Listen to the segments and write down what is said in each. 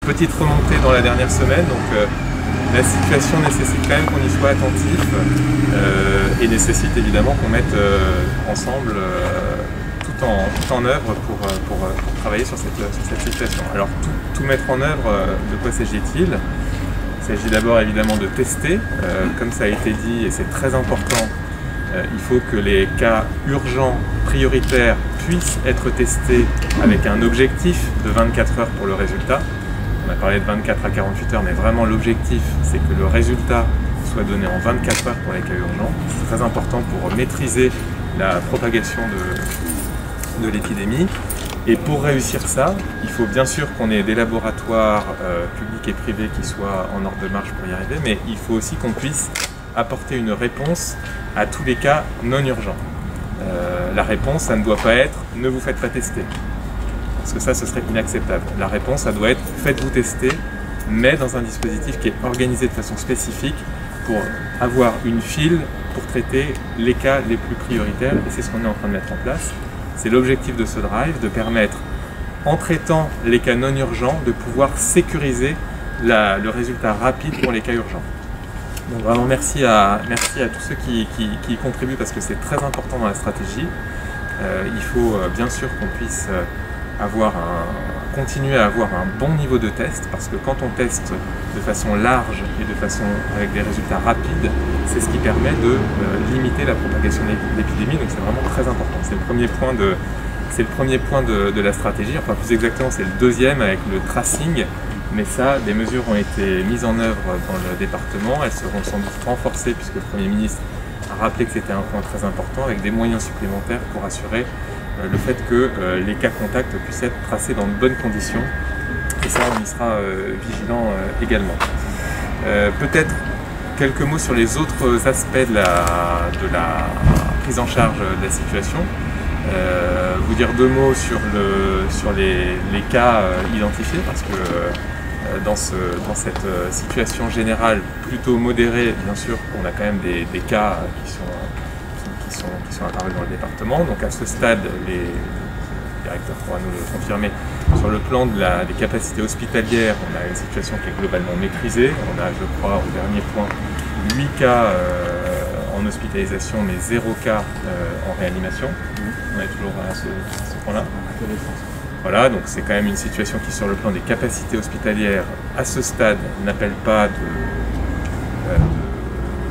petite remontée dans la dernière semaine, donc la situation nécessite quand même qu'on y soit attentif et nécessite évidemment qu'on mette ensemble tout en œuvre pour travailler sur cette situation. Alors tout mettre en œuvre, de quoi s'agit-il? Il s'agit d'abord évidemment de tester, comme ça a été dit et c'est très important. Il faut que les cas urgents, prioritaires, puissent être testés avec un objectif de 24 heures pour le résultat. On a parlé de 24 à 48 heures, mais vraiment l'objectif, c'est que le résultat soit donné en 24 heures pour les cas urgents. C'est très important pour maîtriser la propagation de l'épidémie. Et pour réussir ça, il faut bien sûr qu'on ait des laboratoires publics et privés qui soient en ordre de marche pour y arriver, mais il faut aussi qu'on puisse apporter une réponse à tous les cas non urgents. La réponse, ça ne doit pas être « ne vous faites pas tester ». Parce que ça, ce serait inacceptable. La réponse, ça doit être « faites-vous tester », mais dans un dispositif qui est organisé de façon spécifique pour avoir une file pour traiter les cas les plus prioritaires. Et c'est ce qu'on est en train de mettre en place. C'est l'objectif de ce drive, de permettre, en traitant les cas non urgents, de pouvoir sécuriser le résultat rapide pour les cas urgents. Donc vraiment merci à tous ceux qui y contribuent parce que c'est très important dans la stratégie. Il faut bien sûr qu'on puisse continuer à avoir un bon niveau de test parce que quand on teste de façon large et avec des résultats rapides, c'est ce qui permet de limiter la propagation de l'épidémie, donc c'est vraiment très important. C'est le premier point de la stratégie, enfin plus exactement c'est le deuxième avec le tracing, mais ça, des mesures ont été mises en œuvre dans le département, elles seront sans doute renforcées puisque le Premier ministre a rappelé que c'était un point très important avec des moyens supplémentaires pour assurer le fait que les cas contacts puissent être tracés dans de bonnes conditions, et ça on y sera vigilant également. Peut-être quelques mots sur les autres aspects de la prise en charge de la situation. Vous dire deux mots sur les cas identifiés, parce que dans cette situation générale plutôt modérée, bien sûr, on a quand même des cas qui sont apparus dans le département. Donc à ce stade, les directeurs pourront nous le confirmer, sur le plan des capacités hospitalières, on a une situation qui est globalement maîtrisée. On a, je crois, au dernier point, 8 cas en hospitalisation, mais 0 cas en réanimation. On est toujours à ce point-là. Voilà, donc c'est quand même une situation qui, sur le plan des capacités hospitalières, à ce stade, n'appelle pas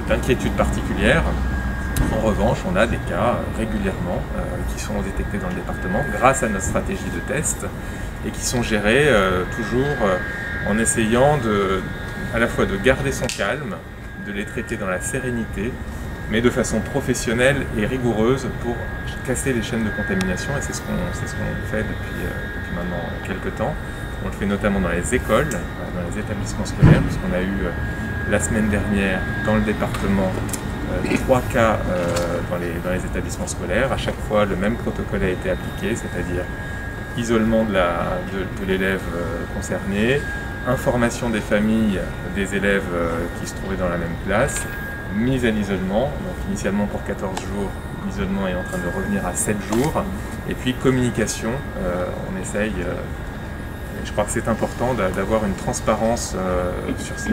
d'inquiétude particulière. En revanche, on a des cas régulièrement qui sont détectés dans le département grâce à notre stratégie de test et qui sont gérés toujours en essayant à la fois de garder son calme, de les traiter dans la sérénité, mais de façon professionnelle et rigoureuse pour casser les chaînes de contamination, et c'est ce qu'on fait depuis maintenant quelques temps. On le fait notamment dans les écoles, dans les établissements scolaires, puisqu'on a eu la semaine dernière dans le département 3 cas dans les établissements scolaires. À chaque fois, le même protocole a été appliqué, c'est-à-dire isolement de l'élève concerné, information des familles des élèves qui se trouvaient dans la même classe, mise à l'isolement, donc initialement pour 14 jours, l'isolement est en train de revenir à 7 jours, et puis communication, on essaye, je crois que c'est important d'avoir une transparence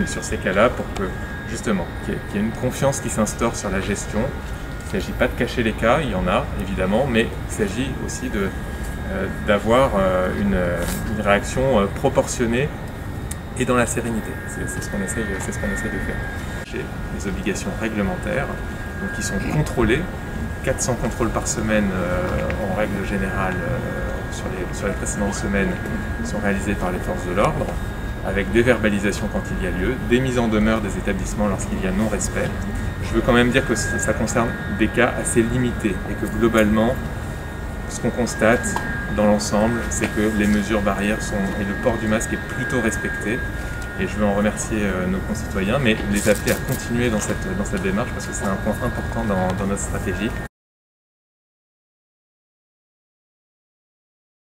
sur ces cas-là pour que justement, qu'il y ait une confiance qui s'instaure sur la gestion. Il ne s'agit pas de cacher les cas, il y en a évidemment, mais il s'agit aussi d'avoir une réaction proportionnée et dans la sérénité. C'est ce qu'on essaie de faire. J'ai des obligations réglementaires donc qui sont contrôlées, 400 contrôles par semaine en règle générale sur les précédentes semaines sont réalisés par les forces de l'ordre, avec des verbalisations quand il y a lieu, des mises en demeure des établissements lorsqu'il y a non-respect. Je veux quand même dire que ça concerne des cas assez limités et que globalement, ce qu'on constate dans l'ensemble, c'est que les mesures barrières et le port du masque est plutôt respecté. Et je veux en remercier nos concitoyens, mais les appeler à continuer dans cette démarche parce que c'est un point important dans notre stratégie.